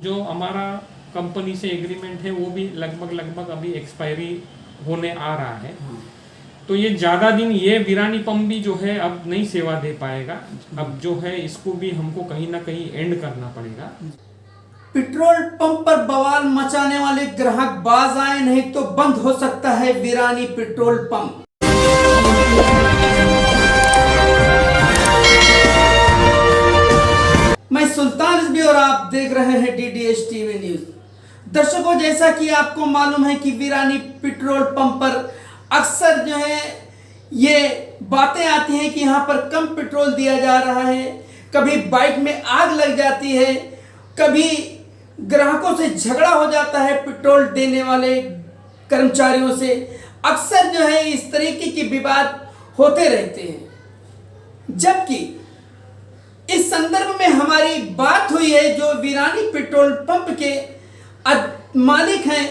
जो हमारा कंपनी से एग्रीमेंट है वो भी लगभग अभी एक्सपायरी होने आ रहा है। तो ये ज़्यादा दिन ये वीरानी पंप भी जो है अब नहीं सेवा दे पाएगा। अब जो है इसको भी हमको कहीं ना कहीं एंड करना पड़ेगा। पेट्रोल पंप पर बवाल मचाने वाले ग्राहक बाज आए, नहीं तो बंद हो सकता है वीरानी पेट्रोल पंप। मैं सुल्तान रिजवी और आप देख रहे हैं डीडीएच टीवी न्यूज। दर्शकों, जैसा कि आपको मालूम है कि वीरानी पेट्रोल पंप पर अक्सर जो है ये बातें आती हैं कि यहाँ पर कम पेट्रोल दिया जा रहा है, कभी बाइक में आग लग जाती है, कभी ग्राहकों से झगड़ा हो जाता है पेट्रोल देने वाले कर्मचारियों से। अक्सर जो है इस तरीके के विवाद होते रहते हैं। जबकि इस संदर्भ में हमारी बात हुई है जो वीरानी पेट्रोल पंप के मालिक हैं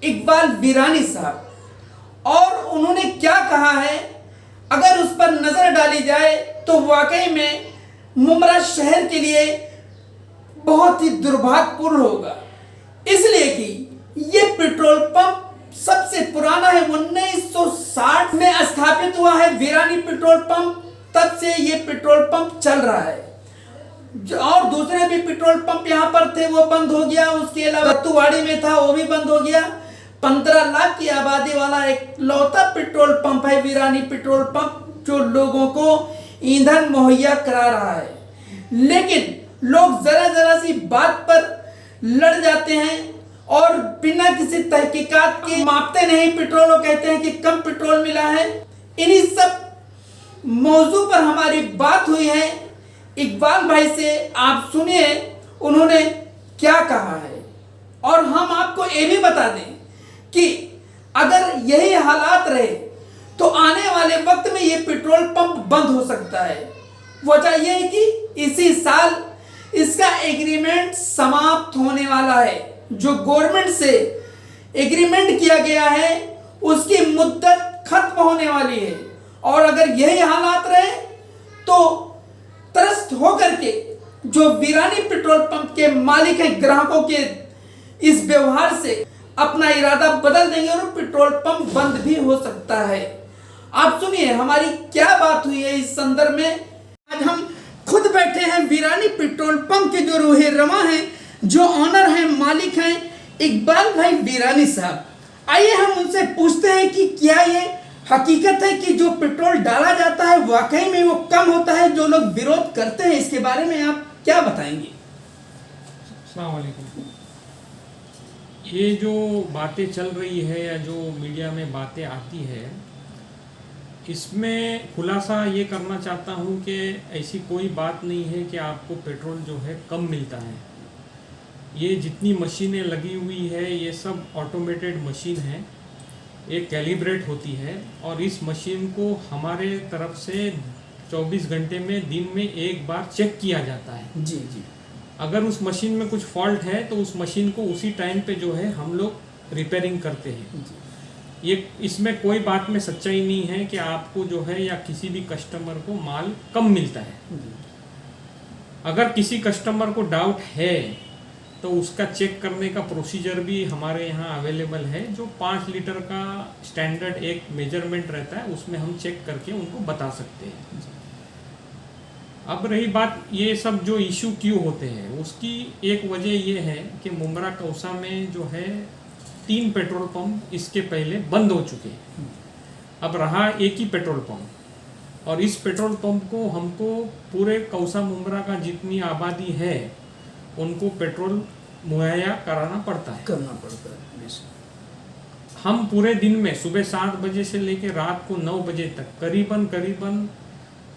इकबाल वीरानी साहब, और उन्होंने क्या कहा है अगर उस पर नजर डाली जाए तो वाकई में मुमरा शहर के लिए बहुत ही दुर्भाग्यपूर्ण होगा। इसलिए कि ये पेट्रोल पंप सबसे पुराना है, 1960 में स्थापित हुआ है वीरानी पेट्रोल पंप। तब से ये पेट्रोल पंप चल रहा है और दूसरे भी पेट्रोल पंप यहाँ पर थे वो बंद हो गया। उसके अलावा रत्तुवाड़ी में था वो भी बंद हो गया। 15 लाख की आबादी वाला एक लौता पेट्रोल पंप है वीरानी पेट्रोल पंप, जो लोगों को ईंधन मुहैया करा रहा है। लेकिन लोग जरा सी बात पर लड़ जाते हैं और बिना किसी तहकीकात के मापते नहीं पेट्रोल, वो कहते हैं कि कम पेट्रोल मिला है। इन्हीं सब मौजू पर हमारी बात हुई है इकबाल भाई से। आप सुनिए उन्होंने क्या कहा है, और हम आपको ये भी बता दें कि अगर यही हालात रहे तो आने वाले वक्त में ये पेट्रोल पंप बंद हो सकता है। वजह यह है कि इसी साल इसका एग्रीमेंट समाप्त होने वाला है। जो गवर्नमेंट से एग्रीमेंट किया गया है उसकी मुद्दत खत्म होने वाली है, और अगर यही हालात रहे तो त्रस्त होकर के जो वीरानी पेट्रोल पंप के मालिक हैं ग्राहकों के इस व्यवहार से अपना इरादा बदल देंगे और पेट्रोल पंप बंद भी हो सकता है। आप सुनिए हमारी क्या बात हुई है इस संदर्भ में। आज हम खुद बैठे हैं वीरानी पेट्रोल पंप के जो रूहे रमा हैं, जो ऑनर हैं, मालिक हैं इकबाल भाई वीरानी साहब। आइए हम उनसे पूछते हैं कि क्या ये हकीकत है कि जो पेट्रोल डाला जाता है वाकई में वो कम होता है, जो लोग विरोध करते हैं इसके बारे में आप क्या बताएंगे? अस्सलाम वालेकुम। ये जो बातें चल रही है या जो मीडिया में बातें आती है, इसमें खुलासा ये करना चाहता हूँ कि ऐसी कोई बात नहीं है कि आपको पेट्रोल जो है कम मिलता है। ये जितनी मशीनें लगी हुई है ये सब ऑटोमेटेड मशीन है, एक कैलिब्रेट होती है, और इस मशीन को हमारे तरफ से 24 घंटे में दिन में एक बार चेक किया जाता है। जी जी। अगर उस मशीन में कुछ फॉल्ट है तो उस मशीन को उसी टाइम पे जो है हम लोग रिपेयरिंग करते हैं। ये इसमें कोई बात में सच्चाई नहीं है कि आपको जो है या किसी भी कस्टमर को माल कम मिलता है। अगर किसी कस्टमर को डाउट है तो उसका चेक करने का प्रोसीजर भी हमारे यहाँ अवेलेबल है। जो 5 लीटर का स्टैंडर्ड एक मेजरमेंट रहता है उसमें हम चेक करके उनको बता सकते हैं। अब रही बात ये सब जो इशू क्यों होते हैं, उसकी एक वजह ये है कि मुमरा कौसा में जो है 3 पेट्रोल पंप इसके पहले बंद हो चुके हैं। अब रहा एक ही पेट्रोल पंप, और इस पेट्रोल पंप को हमको पूरे कौसा मुमरा का जितनी आबादी है उनको पेट्रोल मुहैया करना पड़ता है। हम पूरे दिन में सुबह 7 बजे से लेकर रात को 9 बजे तक करीबन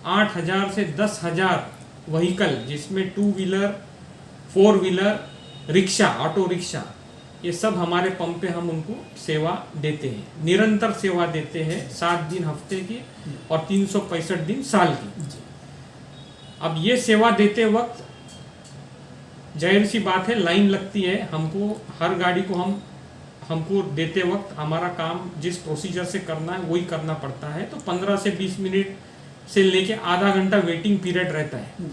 8,000 से 10,000 व्हीकल, जिसमें 2 wheeler 4 wheeler rickshaw, auto rickshaw, ये सब हमारे पंप पे हम उनको सेवा देते हैं। निरंतर सेवा देते हैं, 7 दिन हफ्ते की और 365 दिन साल की। अब ये सेवा देते वक्त जाहिर सी बात है लाइन लगती है। हमको हर गाड़ी को हमको देते वक्त हमारा काम जिस प्रोसीजर से करना है वही करना पड़ता है। तो 15 से 20 मिनट से लेके आधा घंटा वेटिंग पीरियड रहता है,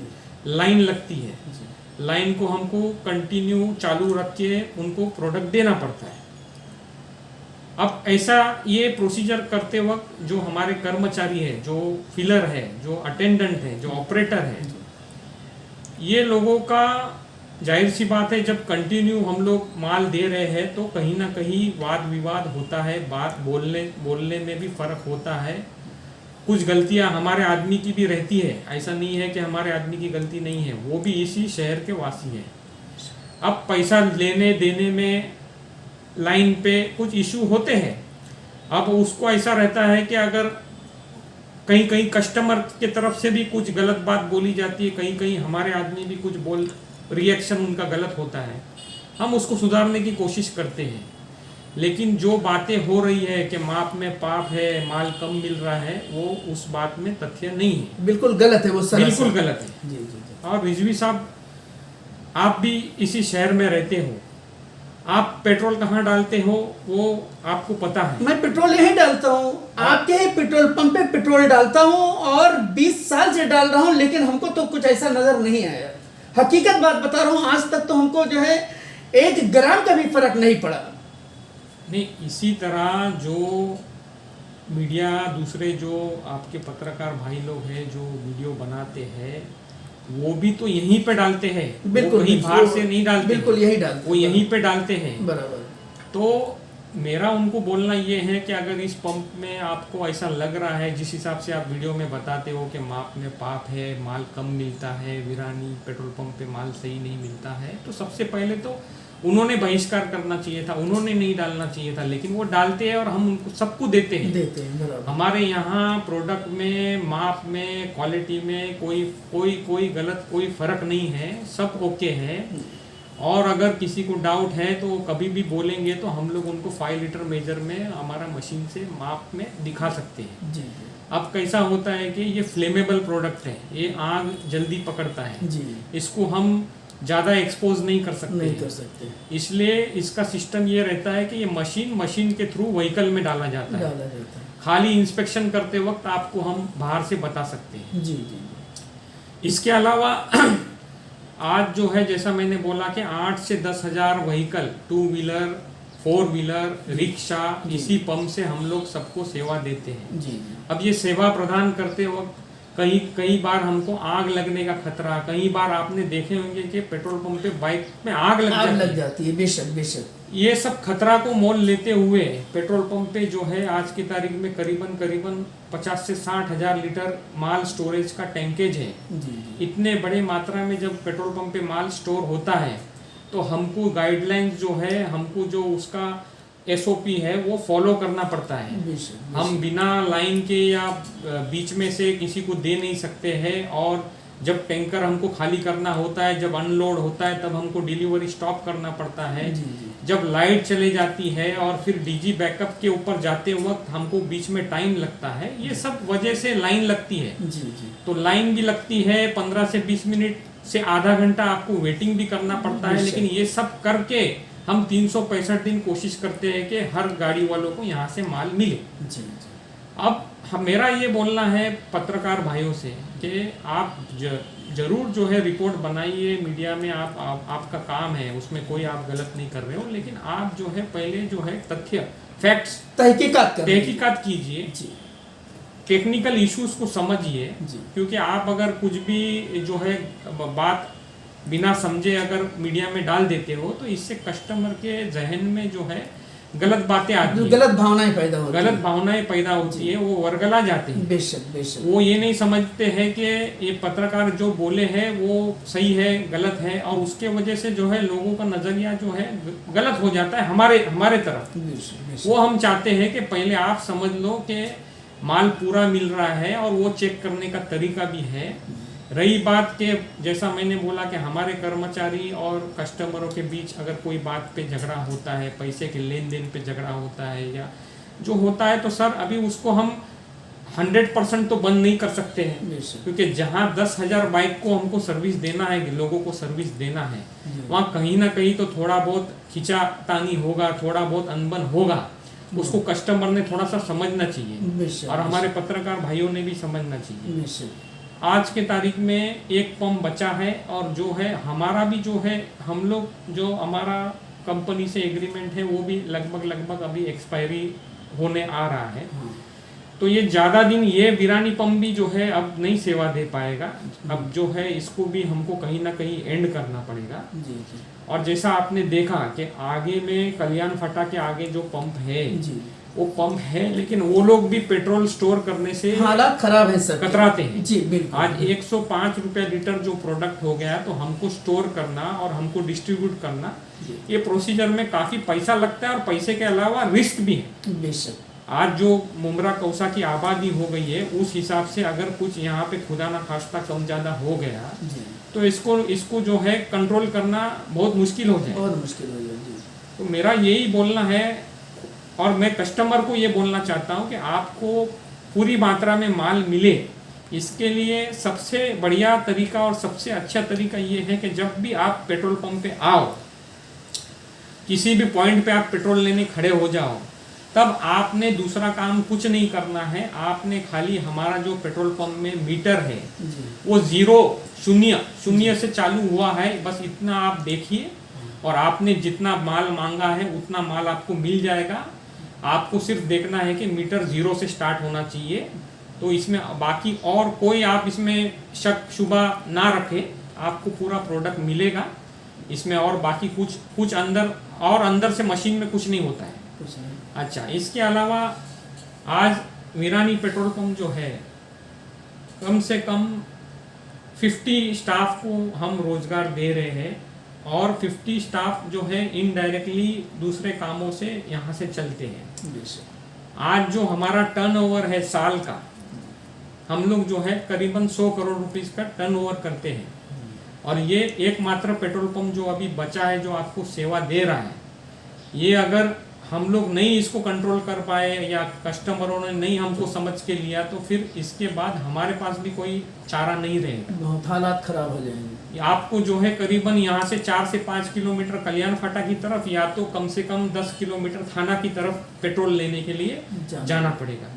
लाइन लगती है। लाइन को हमको कंटिन्यू चालू रख के उनको प्रोडक्ट देना पड़ता है। अब ऐसा ये प्रोसीजर करते वक्त जो हमारे कर्मचारी है, जो फिलर है, जो अटेंडेंट है, जो ऑपरेटर है, ये लोगों का जाहिर सी बात है जब कंटिन्यू हम लोग माल दे रहे हैं तो कहीं ना कहीं वाद विवाद होता है, बात बोलने में भी फर्क होता है। कुछ गलतियां हमारे आदमी की भी रहती है, ऐसा नहीं है कि हमारे आदमी की गलती नहीं है, वो भी इसी शहर के वासी हैं। अब पैसा लेने देने में लाइन पे कुछ इशू होते हैं। अब उसको ऐसा रहता है कि अगर कहीं कहीं कस्टमर के तरफ से भी कुछ गलत बात बोली जाती है, कहीं कहीं हमारे आदमी भी कुछ रिएक्शन उनका गलत होता है, हम उसको सुधारने की कोशिश करते हैं। लेकिन जो बातें हो रही है कि माप में पाप है, माल कम मिल रहा है, वो उस बात में तथ्य नहीं है, बिल्कुल गलत है वो सर, बिल्कुल गलत है। जी जी जी। और रिजवी साहब, आप भी इसी शहर में रहते हो, आप पेट्रोल कहाँ डालते हो वो आपको पता है। मैं पेट्रोल यहीं डालता हूँ, आपके ही पेट्रोल पंप पे पेट्रोल डालता हूँ और 20 साल से डाल रहा हूँ, लेकिन हमको तो कुछ ऐसा नजर नहीं आया। हकीकत बात बता रहा हूँ, आज तक तो हमको जो है 1 ग्राम का भी फर्क नहीं पड़ा। नहीं, इसी तरह जो मीडिया, दूसरे जो आपके पत्रकार भाई लोग हैं जो वीडियो बनाते हैं, वो भी तो यहीं पे डालते हैं, बिल्कुल, वो कहीं बाहर से नहीं डालते, बिल्कुल यही डालते, वो यहीं पे डालते हैं। बराबर। तो मेरा उनको बोलना ये है कि अगर इस पंप में आपको ऐसा लग रहा है, जिस हिसाब से आप वीडियो में बताते हो कि माप में पाप है, माल कम मिलता है, वीरानी पेट्रोल पंप पे माल सही नहीं मिलता है, तो सबसे पहले तो उन्होंने बहिष्कार करना चाहिए था, उन्होंने नहीं डालना चाहिए था। लेकिन वो डालते हैं और हम उनको सबको देते हैं। हमारे यहाँ प्रोडक्ट में, माप में, क्वालिटी में कोई गलत कोई फर्क नहीं है, सब ओके है। और अगर किसी को डाउट है तो कभी भी बोलेंगे तो हम लोग उनको 5 लीटर मेजर में हमारा मशीन से माप में दिखा सकते हैं। जी। अब कैसा होता है कि ये फ्लेमेबल प्रोडक्ट है, ये आग जल्दी पकड़ता है जी। इसको हम ज़्यादा एक्सपोज नहीं कर सकते, इसलिए इसका सिस्टम ये रहता है कि ये मशीन के थ्रू व्हीकल में डाला जाता है। खाली इंस्पेक्शन करते वक्त आपको हम बाहर से बता सकते हैं। जी जी। इसके अलावा आज जो है, जैसा मैंने बोला कि 8 से 10 हज़ार व्हीकल, 2 व्हीलर, 4 व्हीलर, रिक्शा, इसी पंप से हम लोग सबको सेवा देते हैं जी। अब ये सेवा प्रदान करते वक्त कई बार हमको आग लगने का खतरा, कई बार आपने देखे होंगे कि पेट्रोल पंप पे बाइक में आग लग जाती है। बेशक ये सब खतरा को मोल लेते हुए पेट्रोल पंप पे जो है आज की तारीख में करीबन 50 से 60 हज़ार लीटर माल स्टोरेज का टैंकेज है जी। इतने बड़े मात्रा में जब पेट्रोल पंप पे माल स्टोर होता है तो हमको गाइडलाइंस जो है, हमको जो उसका SOP है वो फॉलो करना पड़ता है। हम बिना लाइन के या बीच में से किसी को दे नहीं सकते हैं। और जब टैंकर हमको खाली करना होता है, जब अनलोड होता है, तब हमको डिलीवरी स्टॉप करना पड़ता है जी। जब लाइट चले जाती है और फिर DG बैकअप के ऊपर जाते वक्त हमको बीच में टाइम लगता है। ये सब वजह से लाइन लगती है जी। तो लाइन भी लगती है, 15 से 20 मिनट से आधा घंटा आपको वेटिंग भी करना पड़ता है। लेकिन ये सब करके हम 365 दिन कोशिश करते हैं कि हर गाड़ी वालों को यहाँ से माल मिले जी। अब मेरा ये बोलना है पत्रकार भाइयों से कि आप जरूर जो है रिपोर्ट बनाइए मीडिया में, आपका काम है, उसमें कोई आप गलत नहीं कर रहे हो, लेकिन आप जो है पहले जो है तथ्य, फैक्ट्स, तहकीकात कीजिए, टेक्निकल इश्यूज को समझिए। क्योंकि आप अगर कुछ भी जो है बात बिना समझे अगर मीडिया में डाल देते हो तो इससे कस्टमर के जहन में जो है गलत बातें आती हैं, गलत भावनाएं पैदा होती है, वो वर्गला जाते हैं। बेशक वो ये नहीं समझते हैं कि ये पत्रकार जो बोले हैं वो सही है, गलत है, और उसके वजह से जो है लोगों का नजरिया जो है गलत हो जाता है हमारे तरफ। वो हम चाहते हैं कि पहले आप समझ लो कि माल पूरा मिल रहा है और वो चेक करने का तरीका भी है। रही बात के, जैसा मैंने बोला कि हमारे कर्मचारी और कस्टमरों के बीच अगर कोई बात पे झगड़ा होता है, पैसे के लेन देन पे झगड़ा होता है या जो होता है, तो सर अभी उसको हम 100% तो बंद नहीं कर सकते हैं। क्योंकि जहाँ 10,000 बाइक को हमको सर्विस देना है, लोगों को सर्विस देना है, वहाँ कहीं ना कहीं तो थोड़ा बहुत खिंचातानी होगा, थोड़ा बहुत अनबन होगा। उसको कस्टमर ने थोड़ा सा समझना चाहिए और हमारे पत्रकार भाइयों ने भी समझना चाहिए। आज के तारीख में एक पंप बचा है और जो है हमारा भी जो है हम लोग जो हमारा कंपनी से एग्रीमेंट है वो भी लगभग अभी एक्सपायरी होने आ रहा है। तो ये ज़्यादा दिन ये वीरानी पंप भी जो है अब नहीं सेवा दे पाएगा। अब जो है इसको भी हमको कहीं ना कहीं एंड करना पड़ेगा। जी जी। और जैसा आपने देखा कि आगे में कल्याण फटा के आगे जो पंप है जी। वो पंप है, लेकिन वो लोग भी पेट्रोल स्टोर करने से हालात खराब है सर, कतराते हैं। जी बिल्कुल। आज 105 रुपया लीटर जो प्रोडक्ट हो गया, तो हमको स्टोर करना और हमको डिस्ट्रीब्यूट करना, ये प्रोसीजर में काफी पैसा लगता है और पैसे के अलावा रिस्क भी है। बेशक। आज जो मुमरा कौसा की आबादी हो गई है उस हिसाब से अगर कुछ यहाँ पे खुदा ना खास्ता कम ज्यादा हो गया तो इसको जो है कंट्रोल करना बहुत मुश्किल हो जाए, बहुत मुश्किल हो जाए। तो मेरा यही बोलना है और मैं कस्टमर को ये बोलना चाहता हूँ कि आपको पूरी मात्रा में माल मिले, इसके लिए सबसे बढ़िया तरीका और सबसे अच्छा तरीका ये है कि जब भी आप पेट्रोल पंप पे आओ, किसी भी पॉइंट पे आप पेट्रोल लेने खड़े हो जाओ, तब आपने दूसरा काम कुछ नहीं करना है। आपने खाली हमारा जो पेट्रोल पंप में मीटर है वो शून्य से चालू हुआ है, बस इतना आप देखिए और आपने जितना माल मांगा है उतना माल आपको मिल जाएगा। आपको सिर्फ देखना है कि मीटर 0 से स्टार्ट होना चाहिए, तो इसमें बाकी और कोई आप इसमें शक शुबा ना रखें, आपको पूरा प्रोडक्ट मिलेगा इसमें। और बाकी कुछ अंदर से मशीन में कुछ नहीं होता है। अच्छा, इसके अलावा आज वीरानी पेट्रोल पंप जो है कम से कम 50 स्टाफ को हम रोजगार दे रहे हैं और 50 स्टाफ जो है इनडायरेक्टली दूसरे कामों से यहाँ से चलते हैं। आज जो हमारा टर्नओवर है साल का, हम लोग जो है करीबन 100 करोड़ रुपीस का टर्नओवर करते हैं और ये एकमात्र पेट्रोल पंप जो अभी बचा है जो आपको सेवा दे रहा है। ये अगर हम लोग नहीं इसको कंट्रोल कर पाए या कस्टमरों ने नहीं हमको समझ के लिया तो फिर इसके बाद हमारे पास भी कोई चारा नहीं रहेगा, बहुत हालात खराब हो जाएंगे। आपको जो है करीबन यहाँ से 4 से 5 किलोमीटर कल्याण फाटा की तरफ या तो कम से कम 10 किलोमीटर थाना की तरफ पेट्रोल लेने के लिए जाना पड़ेगा।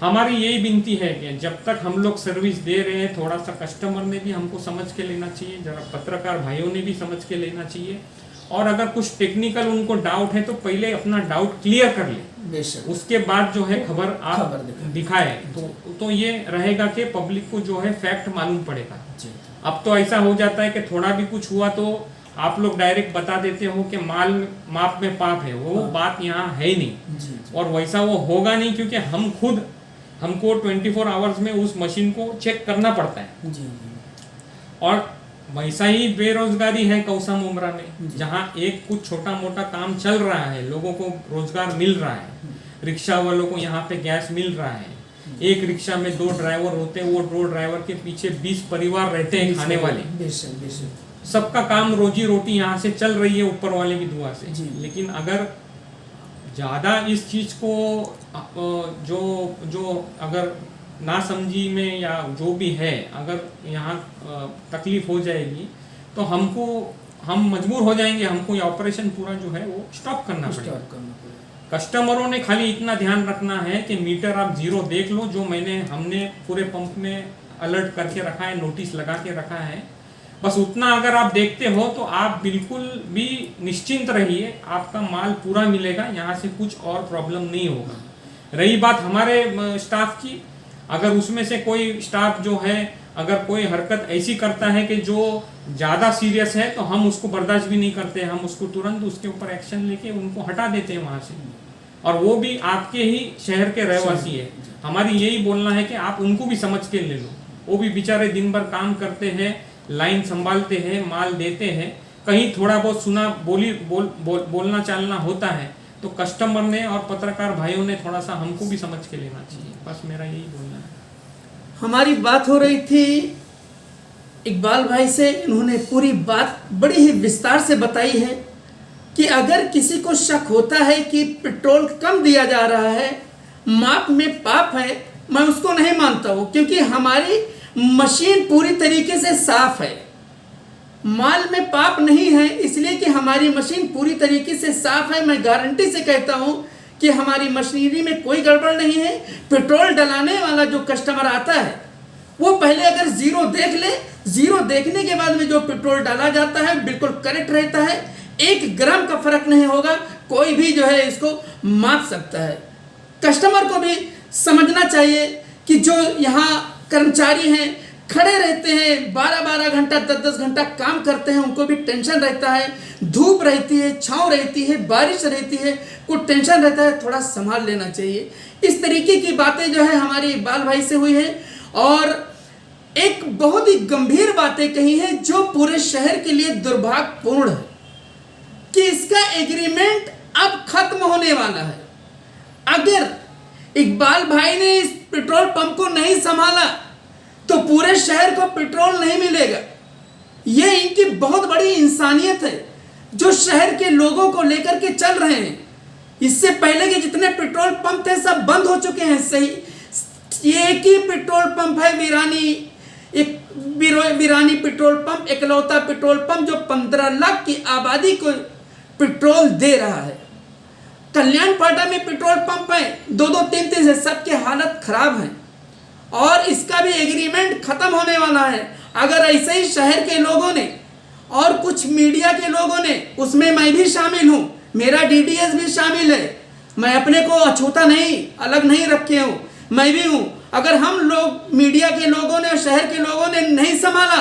हमारी यही विनती है कि जब तक हम लोग सर्विस दे रहे हैं, थोड़ा सा कस्टमर ने भी हमको समझ के लेना चाहिए, जरा पत्रकार भाइयों ने भी समझ के लेना चाहिए और अगर कुछ टेक्निकल उनको डाउट है तो पहले अपना डाउट क्लियर कर ले, उसके बाद जो है खबर आप दिखाए तो ये रहेगा कि पब्लिक को जो है फैक्ट मालूम पड़ेगा। अब तो ऐसा हो जाता है कि थोड़ा भी कुछ हुआ तो आप लोग डायरेक्ट बता देते हो कि माल माप में पाप है, वो बात यहाँ है ही नहीं और वैसा वो होगा नहीं, क्योंकि हमको 24 आवर्स में उस मशीन को चेक करना पड़ता है। और वैसा ही बेरोजगारी है कौसा मुमरा में, जहाँ एक कुछ छोटा मोटा काम चल रहा है, लोगों को रोजगार मिल रहा है, रिक्शा वालों को यहाँ पे गैस मिल रहा है, एक रिक्शा में 2 ड्राइवर होते हैं, वो 2 ड्राइवर के पीछे 20 परिवार रहते हैं खाने वाले, सबका काम रोजी रोटी यहाँ से चल रही है ऊपर वाले की दुआ से। लेकिन अगर ज़्यादा इस चीज़ को जो अगर ना समझी में या जो भी है, अगर यहाँ तकलीफ हो जाएगी तो हम मजबूर हो जाएंगे, हमको ये ऑपरेशन पूरा जो है वो स्टॉप करना पड़ेगा। कस्टमरों ने खाली इतना ध्यान रखना है कि मीटर आप 0 देख लो, जो हमने पूरे पंप में अलर्ट करके रखा है, नोटिस लगा के रखा है, बस उतना अगर आप देखते हो तो आप बिल्कुल भी निश्चिंत रहिए, आपका माल पूरा मिलेगा, यहाँ से कुछ और प्रॉब्लम नहीं होगा। रही बात हमारे स्टाफ की, अगर उसमें से कोई स्टाफ जो है अगर कोई हरकत ऐसी करता है कि जो ज़्यादा सीरियस है तो हम उसको बर्दाश्त भी नहीं करते, हम उसको तुरंत उसके ऊपर एक्शन लेके उनको हटा देते हैं वहाँ से, और वो भी आपके ही शहर के रहवासी है। हमारी यही बोलना है कि आप उनको भी समझ के ले लो, वो भी बेचारे दिन भर काम करते हैं, लाइन संभालते हैं, माल देते हैं, कहीं थोड़ा बहुत सुना बोलना चालना होता है तो कस्टमर ने और पत्रकार भाइयों ने थोड़ा सा हमको भी समझ के लेना चाहिए। बस मेरा यही बोलना है। हमारी बात हो रही थी इकबाल भाई से, इन्होंने पूरी बात बड़ी ही विस्तार से बताई है कि अगर किसी को शक होता है कि पेट्रोल कम दिया जा रहा है, माप में पाप है, मैं उसको नहीं मानता हूँ, क्योंकि हमारी मशीन पूरी तरीके से साफ है, माल में पाप नहीं है, इसलिए कि हमारी मशीन पूरी तरीके से साफ है। मैं गारंटी से कहता हूँ कि हमारी मशीनरी में कोई गड़बड़ नहीं है। पेट्रोल डलाने वाला जो कस्टमर आता है वो पहले अगर जीरो देख ले, जीरो देखने के बाद में जो पेट्रोल डाला जाता है बिल्कुल करेक्ट रहता है, 1 ग्राम का फर्क नहीं होगा, कोई भी जो है इसको माप सकता है। कस्टमर को भी समझना चाहिए कि जो यहाँ कर्मचारी हैं खड़े रहते हैं, 12-12 घंटा 10-10 घंटा काम करते हैं, उनको भी टेंशन रहता है, धूप रहती है, छाँव रहती है, बारिश रहती है, कुछ टेंशन रहता है, थोड़ा संभाल लेना चाहिए। इस तरीके की बातें जो है हमारे इकबाल भाई से हुई है और एक बहुत ही गंभीर बातें कही है जो पूरे शहर के लिए दुर्भाग्यपूर्ण है कि इसका एग्रीमेंट अब खत्म होने वाला है। अगर इकबाल भाई ने इस पेट्रोल पंप को नहीं संभाला तो पूरे शहर को पेट्रोल नहीं मिलेगा। यह इनकी बहुत बड़ी इंसानियत है जो शहर के लोगों को लेकर के चल रहे हैं। इससे पहले के जितने पेट्रोल पंप थे सब बंद हो चुके हैं। सही, ये एक ही पेट्रोल पंप है वीरानी पेट्रोल पंप, इकलौता पेट्रोल पंप जो 15 लाख की आबादी को पेट्रोल दे रहा है। कल्याण फाटा में पेट्रोल पंप है 2-2, 3-3 से, सबके हालत खराब है और इसका भी एग्रीमेंट खत्म होने वाला है। अगर ऐसे ही शहर के लोगों ने और कुछ मीडिया के लोगों ने, उसमें मैं भी शामिल हूँ, मेरा डीडीएस भी शामिल है, मैं अपने को अछूता नहीं, अलग नहीं रखे हूँ, मैं भी हूँ। अगर हम लोग मीडिया के लोगों ने और शहर के लोगों ने नहीं संभाला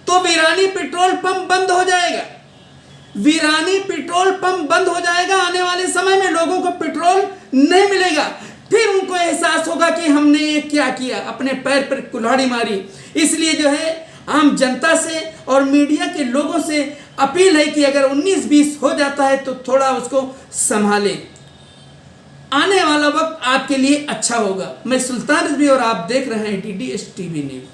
तो वीरानी पेट्रोल पंप बंद हो जाएगा। वीरानी पेट्रोल पंप बंद हो जाएगा। आने वाले समय में लोगों को पेट्रोल नहीं मिलेगा। फिर उनको एहसास होगा कि हमने ये क्या किया, अपने पैर पर कुल्हाड़ी मारी। इसलिए जो है आम जनता से और मीडिया के लोगों से अपील है कि अगर 19-20 हो जाता है तो थोड़ा उसको संभालें। आने वाला वक्त आपके लिए अच्छा होगा। मैं सुल्तान रिजवी और आप देख रहे हैं DDS TV न्यूज़।